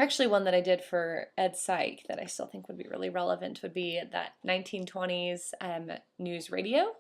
Actually, one that I did for Ed Psych that I still think would be really relevant would be that 1920s news radio.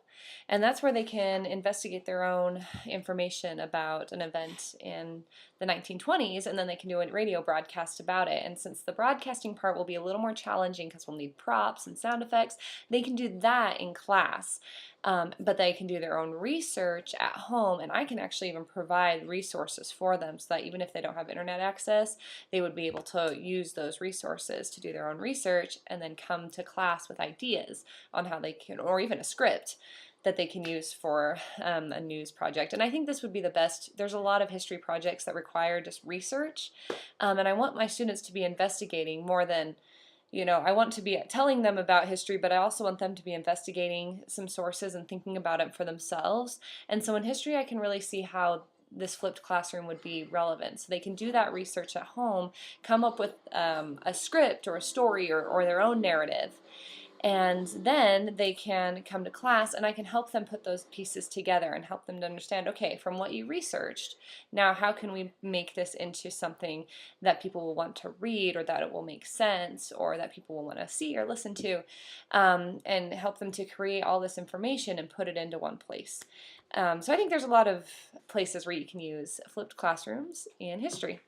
And that's where they can investigate their own information about an event in the 1920s, and then they can do a radio broadcast about it. And since the broadcasting part will be a little more challenging because we'll need props and sound effects, they can do that in class. But they can do their own research at home, and I can actually even provide resources for them so that even if they don't have internet access, they would be able to use those resources to do their own research and then come to class with ideas on how they can, or even a script that they can use for a news project. And I think this would be the best. There's a lot of history projects that require just research, and I want my students to be investigating more than, I want to be telling them about history, but I also want them to be investigating some sources and thinking about it for themselves. And so in history, I can really see how this flipped classroom would be relevant. So they can do that research at home, come up with a script or a story or their own narrative, and then they can come to class and I can help them put those pieces together and help them to understand, okay, from what you researched, now how can we make this into something that people will want to read, or that it will make sense, or that people will want to see or listen to, and help them to create all this information and put it into one place. So I think there's a lot of places where you can use flipped classrooms in history.